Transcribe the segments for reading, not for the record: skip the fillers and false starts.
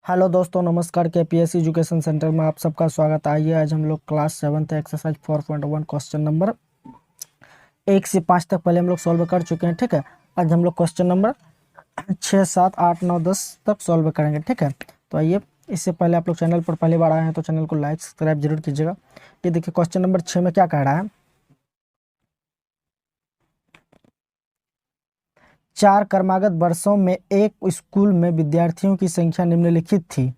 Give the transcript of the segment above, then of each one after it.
Hello दोस्तों, नमस्कार। के पीएससी एजुकेशन सेंटर में आप सबका स्वागत। आइए आज हम लोग क्लास 7 एक्सरसाइज 4.1 क्वेश्चन नंबर 1 से 5 तक पहले हम लोग सॉल्व कर चुके हैं। ठीक है, आज हम लोग क्वेश्चन नंबर 6, 7, 8, 9, 10 तक सॉल्व करेंगे। ठीक है, तो आइए, इससे पहले आप लोग चैनल पर पहली बार आए हैं तो चैनल को लाइक सब्सक्राइब जरूर कीजिएगा। ये देखिए, क्वेश्चन नंबर 6 में क्या कह रहा है। 4 क्रमागत वर्षों में एक स्कूल में विद्यार्थियों की संख्या निम्नलिखित थी।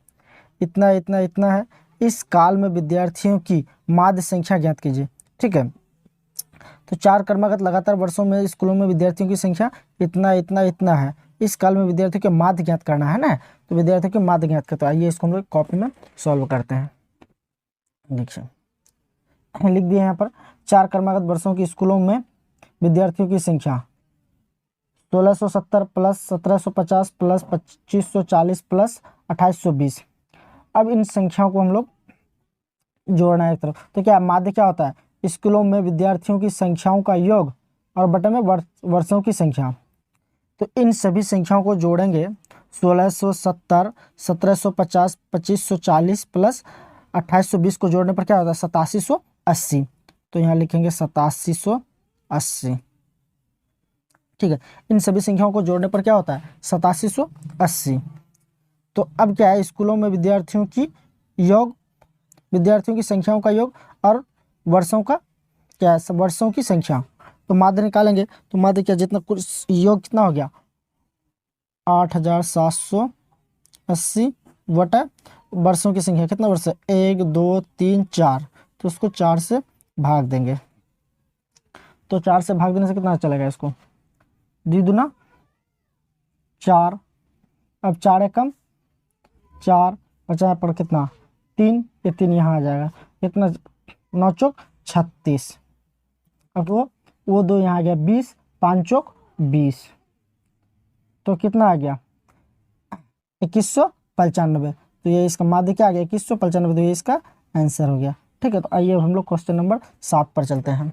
इतना इतना इतना है। इस काल में विद्यार्थियों की माध्य संख्या ज्ञात कीजिए। ठीक है, तो 4 क्रमागत लगातार वर्षों में स्कूलों में विद्यार्थियों की संख्या इतना इतना इतना है। इस काल में विद्यार्थियों के माध्य ज्ञात करना है ना, तो विद्यार्थियों के माध्य ज्ञात करते। आइए इसको हम लोग कॉपी में सॉल्व करते हैं। देखिए, लिख दिए यहाँ पर 4 क्रमागत वर्षों की स्कूलों में विद्यार्थियों की संख्या 1670 प्लस 1750 प्लस 2540 प्लस 2820। अब इन संख्याओं को हम लोग जोड़ना है एक तरफ। तो क्या माध्य क्या होता है? स्कूलों में विद्यार्थियों की संख्याओं का योग और बटे में वर्षों की संख्या। तो इन सभी संख्याओं को जोड़ेंगे। 1670, 1750, 2540 प्लस 2820 को जोड़ने पर क्या होता है? 8780। तो यहाँ लिखेंगे 8780। ठीक है, इन सभी संख्याओं को जोड़ने पर क्या होता है? 8780। तो अब क्या है? स्कूलों में विद्यार्थियों की योग, विद्यार्थियों की संख्याओं का योग और वर्षों का क्या है? वर्षों की संख्या। तो माध्य निकालेंगे तो माध्य क्या, जितना कुछ योग कितना हो गया? 8780 बटा वर्षों की संख्या। कितना वर्ष है? 1 2 3 4। तो उसको 4 से भाग देंगे। तो 4 से भाग देने से कितना चलेगा? इसको द्विगुना 4। अब 4 एकम 4 बचा पर कितना? 3। ये 3 यहाँ आ जाएगा। कितना? 9 चौक 36। अब वो 2 यहाँ आ गया 20, 5 चौक 20। तो कितना आ गया? 2195। तो ये इसका माध्य क्या आ गया? 2195। तो ये इसका आंसर हो गया। ठीक है, तो आइए हम लोग क्वेश्चन नंबर 7 पर चलते हैं।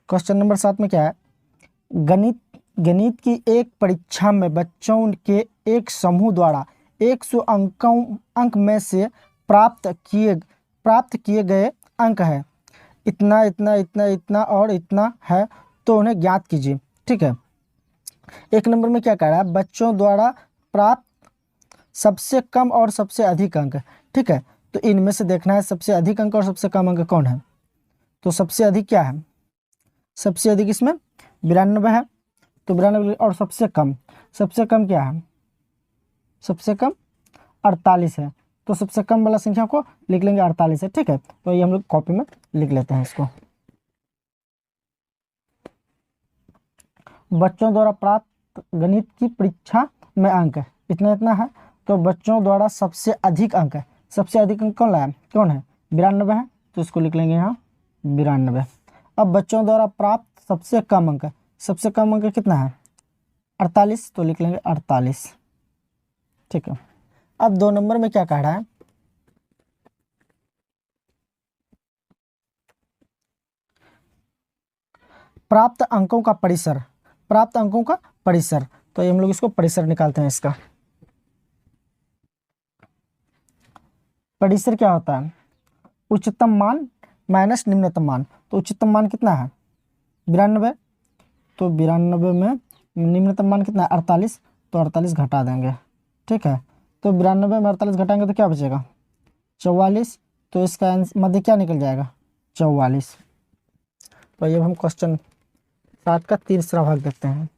क्वेश्चन नंबर 7 में क्या है? गणित गणित की एक परीक्षा में बच्चों के एक समूह द्वारा 100 अंक में से प्राप्त किए गए अंक है इतना इतना इतना इतना और इतना है, तो उन्हें ज्ञात कीजिए। ठीक है, एक नंबर में क्या कह रहा है? बच्चों द्वारा प्राप्त सबसे कम और सबसे अधिक अंक। ठीक है, तो इनमें से देखना है सबसे अधिक अंक और सबसे कम अंक कौन है। तो सबसे अधिक क्या है? सबसे अधिक इसमें 92 है। तो 92 और सबसे कम क्या है? सबसे कम 48 है। तो सबसे कम वाला संख्या को लिख लेंगे 48 है। ठीक है, तो ये हम लोग कॉपी में लिख लेते हैं इसको। बच्चों द्वारा प्राप्त गणित की परीक्षा में अंक इतना इतना है। तो बच्चों द्वारा सबसे अधिक अंक है। सबसे अधिक अंक कौन है? 92 है। तो इसको लिख लेंगे यहाँ 92। अब बच्चों द्वारा प्राप्त सबसे कम अंक, सबसे कम अंक कितना है? 48। तो लिख लेंगे 48। ठीक है, अब 2 नंबर में क्या कह रहा है? प्राप्त अंकों का परिसर। प्राप्त अंकों का परिसर। तो ये हम लोग इसको परिसर निकालते हैं। इसका परिसर क्या होता है? उच्चतम मान माइनस निम्नतम मान। तो उच्चतम मान कितना है? 92। तो 92 में निम्नतम मान कितना है? 48। तो 48 घटा देंगे। ठीक है, तो 92 में 48 घटाएंगे तो क्या बचेगा? 44। तो इसका मध्य क्या निकल जाएगा? 44। तो ये हम क्वेश्चन 7 का तीसरा भाग देखते हैं।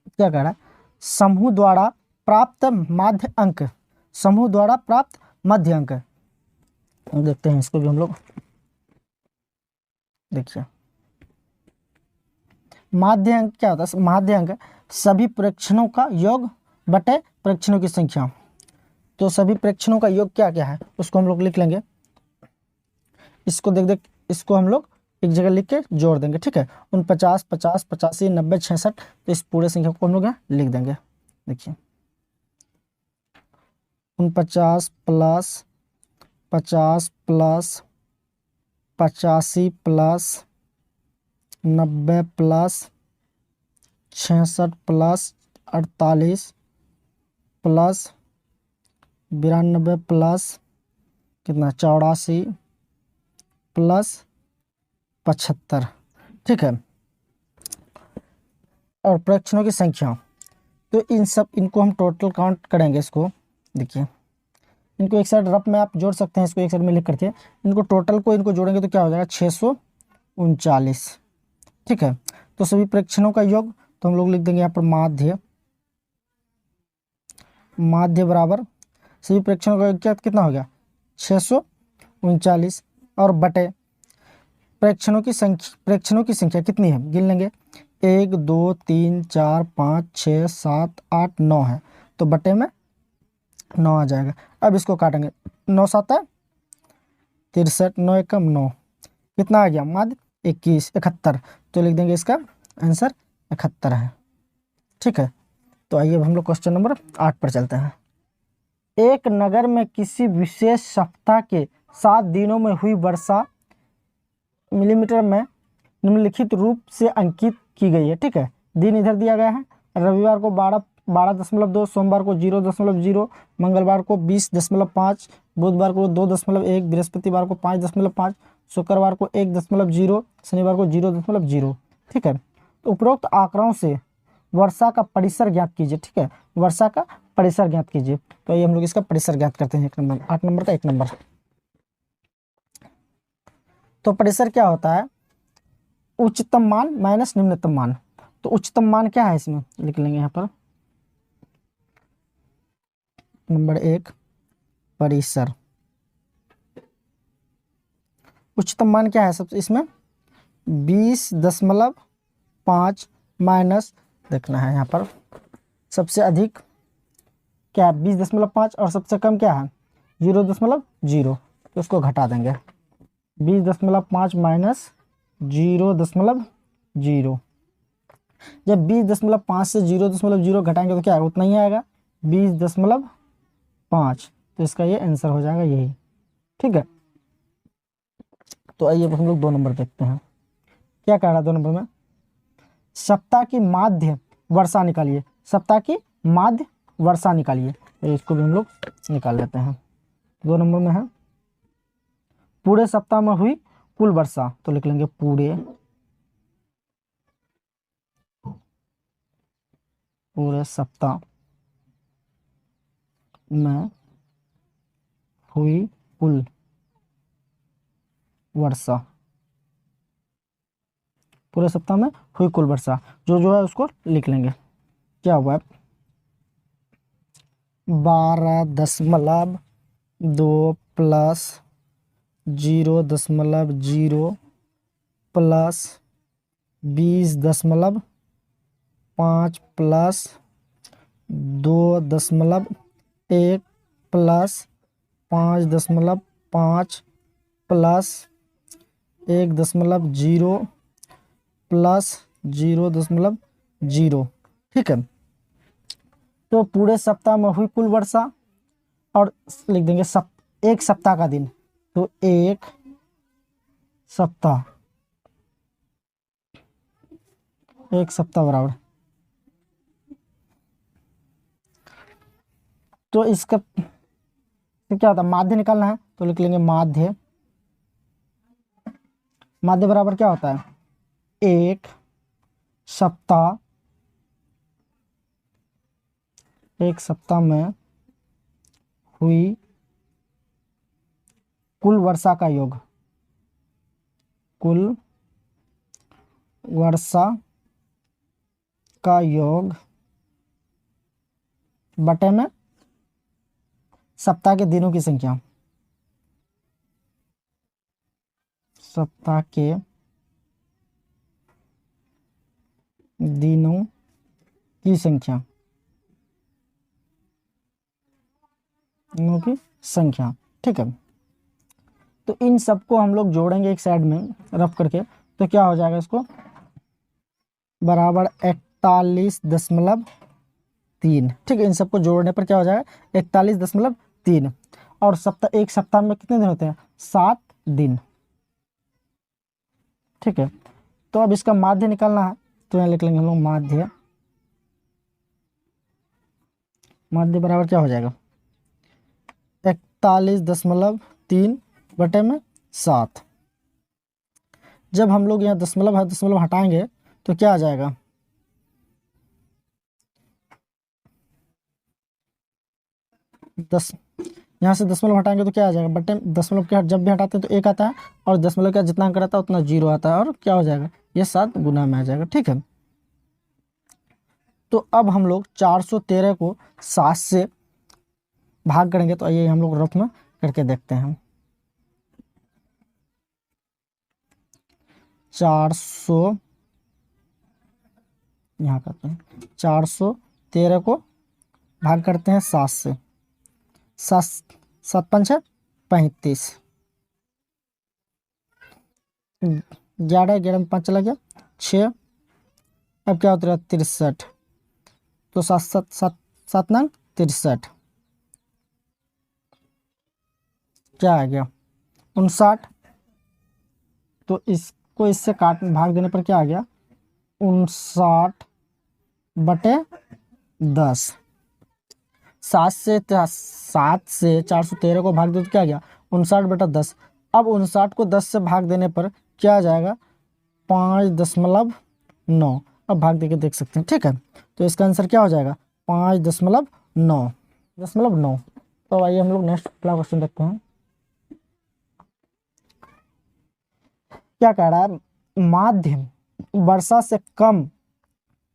क्या कह रहा है? समूह द्वारा प्राप्त माध्य अंक। समूह द्वारा प्राप्त मध्य अंक देखते हैं। इसको भी हम लोग देखिए, माध्य अंक क्या होता है? माध्य अंक सभी प्रेक्षणों का योग बटे प्रेक्षणों की संख्या। तो सभी प्रेक्षणों का योग क्या क्या है उसको हम लोग लिख लेंगे। इसको देख इसको हम लोग एक जगह लिख के जोड़ देंगे। ठीक है, 49, 50, 85, 90, 66। तो इस पूरे संख्या को हम लोग यहाँ लिख देंगे। देखिए, 49 plus 50 plus 85 plus 90 plus 66 plus 48 plus 92 plus कितना 84 प्लस 75। ठीक है, और प्रश्नों की संख्या, तो इन सब इनको हम टोटल काउंट करेंगे। इसको देखिए, इनको एक साइड रफ में आप जोड़ सकते हैं, इसको एक साइड में लिख करके इनको टोटल को इनको जोड़ेंगे तो क्या हो जाएगा 639। ठीक है, तो सभी प्रेक्षणों का योग तो हम लोग लिख देंगे यहाँ पर माध्य, माध्य बराबर सभी प्रेक्षणों का योग क्या कितना हो गया 639 और बटे प्रेक्षणों की संख्या कितनी है गिन लेंगे 1 2 3 4 5 6 7 8 9 है, तो बटे में 9 आ जाएगा। अब इसको काटेंगे, 9 7 63, 9 एकम 9, कितना आ गया माध्य 21 71, तो लिख देंगे इसका आंसर 71 है। ठीक है, तो आइए अब हम लोग क्वेश्चन नंबर 8 पर चलते हैं। एक नगर में किसी विशेष सप्ताह के 7 दिनों में हुई वर्षा मिलीमीटर में निम्नलिखित रूप से अंकित की गई है। ठीक है, दिन इधर दिया गया है, रविवार को 12.2, सोमवार को 0.0, मंगलवार को 20.5, बुधवार को 2.1, बृहस्पतिवार को 5.5, शुक्रवार को 1.0, शनिवार को 0.0। ठीक है, तो उपरोक्त आंकड़ों से वर्षा का परिसर ज्ञात कीजिए। ठीक है, वर्षा का परिसर ज्ञात कीजिए, तो ये हम लोग इसका परिसर ज्ञात करते हैं। 8 नंबर का 1 नंबर। तो परिसर क्या होता है, उच्चतम मान माइनस निम्नतम मान। तो उच्चतम मान क्या है इसमें लिख लेंगे यहाँ पर नंबर 1 परिसर। उच्चतम मान क्या है सबसे इसमें 20.5 माइनस देखना है यहाँ पर सबसे अधिक क्या है 20.5 और सबसे कम क्या है 0.0, तो उसको घटा देंगे 20.5 माइनस 0.0। जब 20.5 से 0.0 घटाएंगे तो क्या आएगा उतना ही आएगा 20.5, तो इसका ये आंसर हो जाएगा यही। ठीक है, तो आइए हम लोग 2 नंबर देखते हैं क्या कह रहा है 2 नंबर में, सप्ताह की माध्य वर्षा निकालिए। सप्ताह की माध्य वर्षा निकालिए, तो इसको भी हम लोग निकाल लेते हैं। 2 नंबर में है पूरे सप्ताह में हुई कुल वर्षा, तो लिख लेंगे पूरे सप्ताह में हुई कुल वर्षा, पूरे सप्ताह में हुई कुल वर्षा जो है उसको लिख लेंगे। क्या हुआ 12.2 plus 0.0 plus 20.5 plus 2.1 plus 5.5 plus 1.0 plus 0.0। ठीक है, तो पूरे सप्ताह में हुई कुल वर्षा और लिख देंगे एक सप्ताह का दिन, तो एक सप्ताह बराबर, तो इसका क्या होता है माध्य निकालना है, तो लिख लेंगे माध्य बराबर क्या होता है एक सप्ताह में हुई कुल वर्षा का योग, कुल वर्षा का योग बटे में सप्ताह के दिनों की संख्या, सप्ताह के दिनों की संख्या, दिनों की संख्या। ठीक है, तो इन सबको हम लोग जोड़ेंगे एक साइड में रफ करके, तो क्या हो जाएगा इसको बराबर 41.3। ठीक है, इन सबको जोड़ने पर क्या हो जाएगा 41.3, और एक सप्ताह में कितने दिन होते हैं 7 दिन। ठीक है, तो अब इसका माध्य निकालना है, तो यहाँ लिख लेंगे हम लोग माध्य माध्य बराबर क्या हो जाएगा 41.3/7। जब हम लोग यहाँ दशमलव है दशमलव हटाएंगे तो क्या आ जाएगा 10, यहाँ से दशमलव हटाएंगे तो क्या आ जाएगा बटे दशमलव के जब भी हटाते हैं तो 1 आता है और दशमलव का जितना अंक रहता है उतना 0 आता है और क्या हो जाएगा ये 7 गुना में आ जाएगा। ठीक है, तो अब हम लोग 413 को 7 से भाग करेंगे तो आइए हम लोग रफ में करके देखते हैं। 400 यहाँ करते हैं 413 को भाग करते हैं 7 से, 7 5 35, 11 11 में 5 चला गया 6, अब क्या होता है 63, तो 7 7 7 7 9 63, क्या आ गया 59, तो इसको इससे काट भाग देने पर क्या आ गया 59/10। 7 से 413 को भाग दे तो क्या आ गया 59/10। अब 59 को 10 से भाग देने पर क्या आ जाएगा 5.9। अब भाग दे के देख सकते हैं। ठीक है, तो इसका आंसर क्या हो जाएगा 5.9। तो आइए हम लोग नेक्स्ट अगला क्वेश्चन देखते हैं। क्या कह रहा है माध्य वर्षा से कम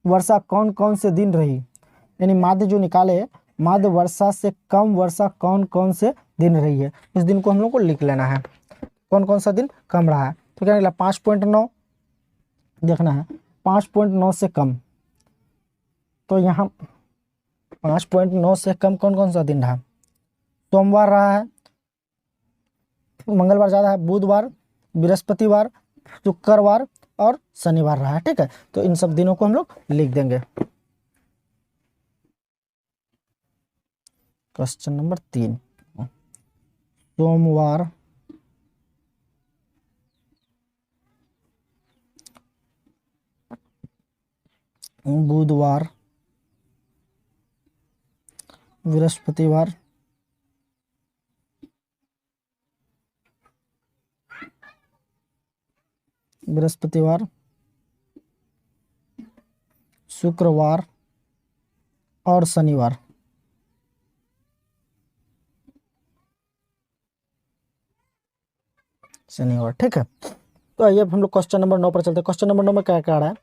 वर्षा कौन कौन से दिन रही, यानी माध्य जो निकाले माध्य वर्षा से कम वर्षा कौन कौन से दिन रही है, उस दिन को हम लोग को लिख लेना है कौन कौन सा दिन कम रहा है। तो क्या निकला 5.9 देखना है 5.9 से कम, तो यहाँ 5.9 से कम कौन कौन सा दिन रहा, सोमवार रहा है, मंगलवार ज़्यादा है, बुधवार, बृहस्पतिवार, शुक्रवार और शनिवार रहा है। ठीक है, तो इन सब दिनों को हम लोग लिख देंगे। क्वेश्चन नंबर 3, सोमवार, बुधवार, बृहस्पतिवार, शुक्रवार और शनिवार। ठीक है, तो आइए अब हम लोग क्वेश्चन नंबर 9 पर चलते हैं। क्वेश्चन नंबर 9 में क्या कह रहा है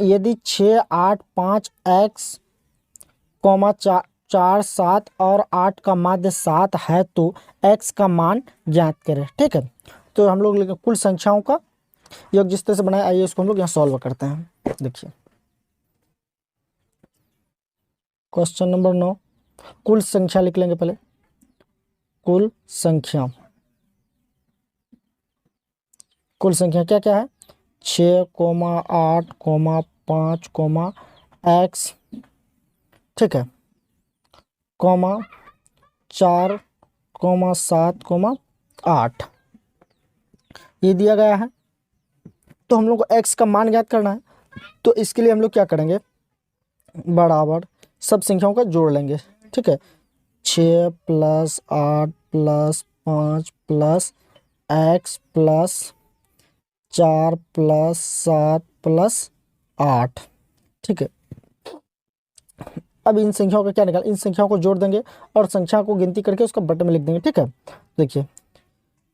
यदि 6 8 5 x, 4 7 और 8 का माध्य 7 है तो x का मान ज्ञात करें। ठीक है, तो हम लोग कुल संख्याओं का योग जिस तरह से बनाया आइए इसको हम लोग यहाँ सॉल्व करते हैं। देखिए क्वेश्चन नंबर 9, कुल संख्या लिख लेंगे पहले, कुल संख्या क्या क्या है 6, 8, 5, x, ठीक है, 4, 7, 8 ये दिया गया है। तो हम लोग को x का मान ज्ञात करना है, तो इसके लिए हम लोग क्या करेंगे बराबर सब संख्याओं का जोड़ लेंगे। ठीक है, 6 + 8 + 5 + x + 4 + 7 + 8। ठीक है, अब इन संख्याओं का क्या निकाल, इन संख्याओं को जोड़ देंगे और संख्या को गिनती करके उसका बटे में लिख देंगे। ठीक है, देखिए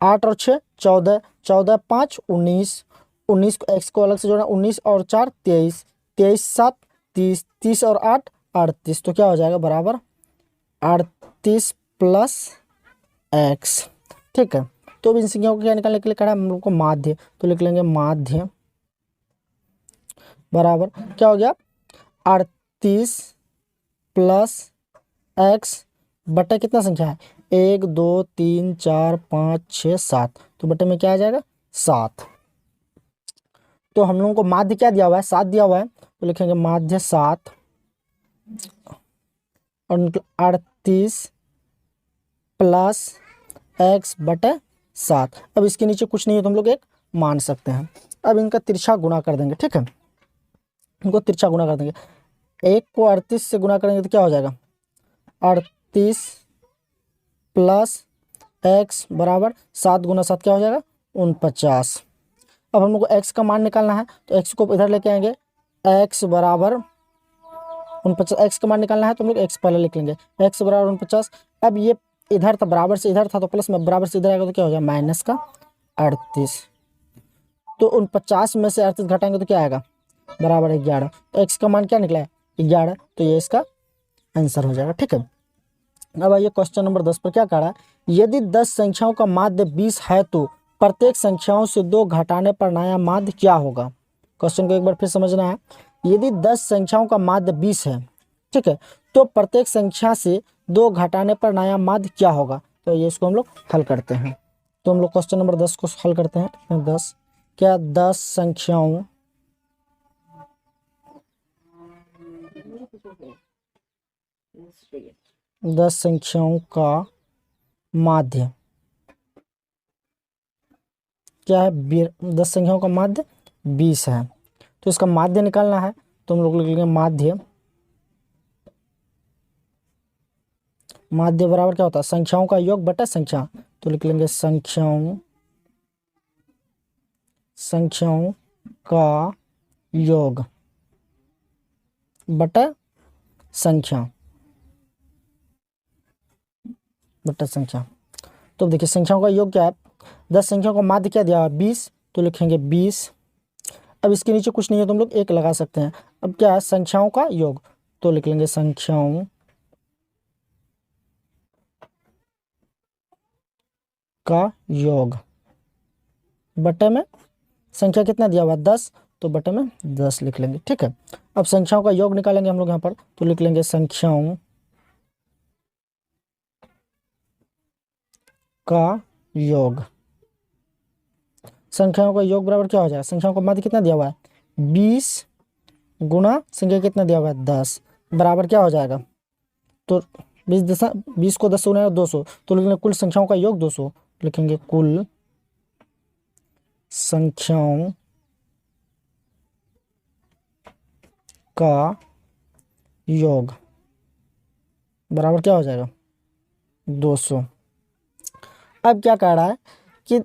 8 और 6 14, 14 5 19, 19 को x को अलग से जोड़ना, 19 और 4 23, 23 7 30, 30 और 8 38, तो क्या हो जाएगा बराबर 38 + x। ठीक है, तो अब इन संख्याओं को क्या निकालने के लिए कहा है हम लोग को माध्य, तो लिख लेंगे माध्य बराबर क्या हो गया 38 + x बटे कितना संख्या है 1 2 3 4 5 6 7, तो बटे में क्या आ जाएगा 7। तो हम लोगों को माध्य क्या दिया हुआ है 7 दिया हुआ है, तो लिखेंगे माध्य 7 और 38 + x बटे 7। अब इसके नीचे कुछ नहीं है तो हम लोग एक मान सकते हैं। अब इनका तिरछा गुणा कर देंगे। ठीक है, इनको तिरछा गुणा कर देंगे, 1 को 38 से गुणा करेंगे तो क्या हो जाएगा 38 प्लस x बराबर 7 गुना 7 क्या हो जाएगा 49। अब हम लोग को x का मान निकालना है तो x को इधर लेके आएंगे, x बराबर 49, x का मान निकालना है तो हम लोग x पहले लिख लेंगे, x बराबर 49। अब ये इधर था, बराबर से इधर था तो प्लस में, बराबर से इधर आएगा तो क्या हो जाएगा माइनस का 38। तो 49 में से 38 घटाएंगे तो क्या आएगा बराबर 11। तो x का मान क्या निकला है 11, तो ये इसका आंसर हो जाएगा। ठीक है, अब आइए क्वेश्चन नंबर 10 पर क्या कह रहा है, यदि 10 संख्याओं का माध्य 20 है तो प्रत्येक संख्याओं से 2 घटाने पर नया माध्य क्या होगा। क्वेश्चन को एक बार फिर समझना है, यदि 10 संख्याओं का माध्य 20 है, ठीक है, तो प्रत्येक संख्या से 2 घटाने पर नया माध्य क्या होगा। तो ये इसको हम लोग हल करते हैं। तो हम लोग क्वेश्चन नंबर 10 को हल करते हैं। 10 क्या 10 संख्याओं का माध्य क्या है, 10 संख्याओं का माध्य 20 है, तो इसका माध्य निकालना है तो हम लोग लिख लेंगे माध्य बराबर क्या होता है संख्याओं का योग बटा संख्या, तो लिख लेंगे संख्याओं का योग बटा संख्या तो देखिए संख्याओं का योग क्या है, 10 संख्याओं का माध्य क्या दिया हुआ 20, तो लिखेंगे 20। अब इसके नीचे कुछ नहीं है तो हम लोग 1 लगा सकते हैं। अब क्या है संख्याओं का योग, तो लिख लेंगे संख्याओं का योग बटे में संख्या कितना दिया हुआ 10, तो बटे में 10 लिख लेंगे। ठीक है, अब संख्याओं का योग निकालेंगे हम लोग यहाँ पर, तो लिख लेंगे संख्याओं का योग। संख्याओं का योग बराबर क्या हो जाएगा, संख्याओं का माध्य कितना दिया हुआ है 20 गुना संख्या कितना दिया हुआ है 10 बराबर क्या हो जाएगा, तो 20 को 10 से गुना 200, तो लिखेंगे कुल संख्याओं का योग 200, लिखेंगे कुल संख्याओं का योग बराबर क्या हो जाएगा 200। अब क्या कह रहा है कि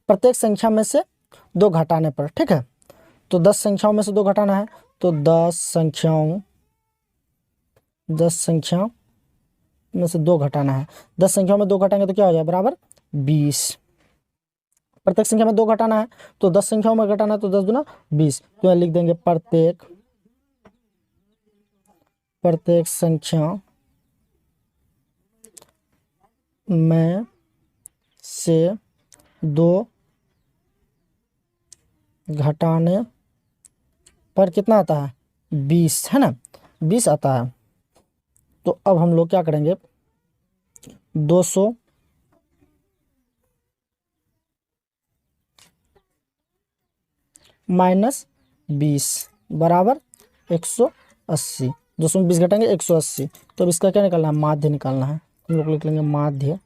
प्रत्येक संख्या में से 2 घटाने पर, ठीक है, तो 10 संख्याओं में से 2 घटाना है, तो 10 संख्याओं में से 2 घटाना है। 10 संख्याओं में 2 घटाएंगे तो क्या हो जाएगा बराबर 20। प्रत्येक संख्या में 2 घटाना है तो 10 संख्याओं में घटाना है, तो 10 दूना 20, तो यहाँ लिख देंगे प्रत्येक संख्या में से 2 घटाने पर कितना आता है 20, है ना, 20 आता है। तो अब हम लोग क्या करेंगे 200 माइनस 20 बराबर 180, 200 में 20 घटाएंगे 180, तो अब इसका क्या निकालना है माध्य निकालना है। हम लोग लिख लेंगे माध्य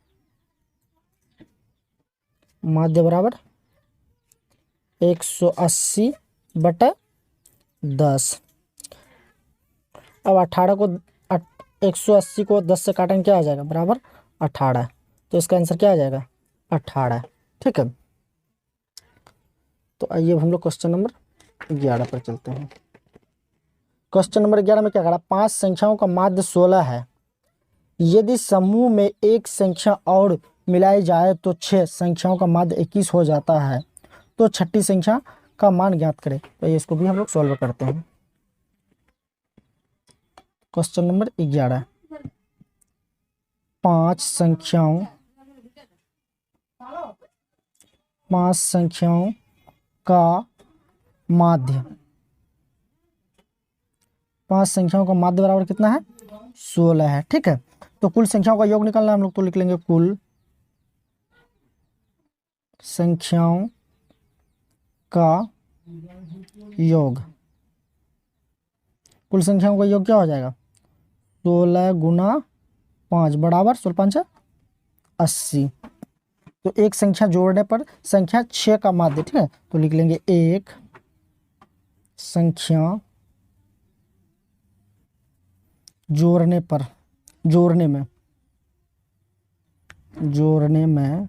बराबर 180 बटा 10। अब 180 को 10 से काटेंगे क्या आ जाएगा बराबर 18, तो इसका आंसर क्या आ जाएगा 18। ठीक है, तो आइए हम लोग क्वेश्चन नंबर 11 पर चलते हैं। क्वेश्चन नंबर 11 में क्या कह रहा है, 5 संख्याओं का माध्य 16 है, यदि समूह में एक संख्या और मिलाई जाए तो 6 संख्याओं का माध्य 21 हो जाता है, तो छठी संख्या का मान ज्ञात करें। तो इसको भी हम लोग सॉल्व करते हैं। क्वेश्चन नंबर 11, 5 संख्याओं का माध्य, 5 संख्याओं का माध्य बराबर कितना है 16 है। ठीक है, तो कुल संख्याओं का योग निकालना है हम लोग, तो लिख लेंगे कुल संख्याओं का योग। कुल संख्याओं का योग क्या हो जाएगा 16 गुना 5 बराबर 16 5 80। तो एक संख्या जोड़ने पर संख्या 6 का माध्य, ठीक है, तो लिख लेंगे एक संख्या जोड़ने पर जोड़ने में जोड़ने में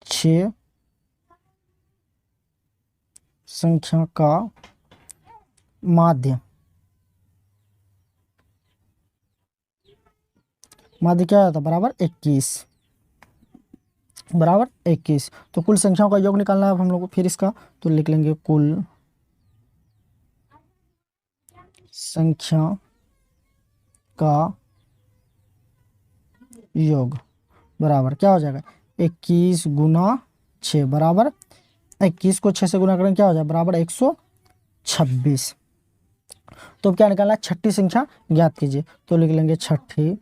6 संख्या का माध्य क्या आता है बराबर 21 बराबर 21। तो कुल संख्याओं का योग निकालना है अब हम लोग को। फिर इसका तो लिख लेंगे कुल संख्या का योग बराबर क्या हो जाएगा 21 गुना 6 बराबर 21 को 6 से गुना करें क्या हो जाए बराबर 126। तो अब क्या निकालना है छठी संख्या ज्ञात कीजिए। तो लिख लेंगे छठी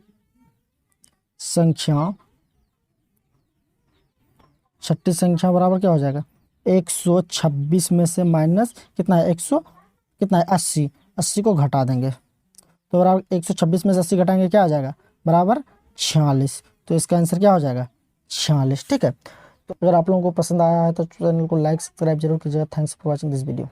संख्या बराबर क्या हो जाएगा 126 में से माइनस कितना है 100 कितना है 80 को घटा देंगे। तो बराबर 126 में से 80 घटाएंगे क्या आ जाएगा बराबर 46। तो इसका आंसर क्या हो जाएगा 46। ठीक है। तो अगर आप लोगों को पसंद आया है तो चैनल को लाइक सब्सक्राइब जरूर कीजिएगा। Thanks for watching this video.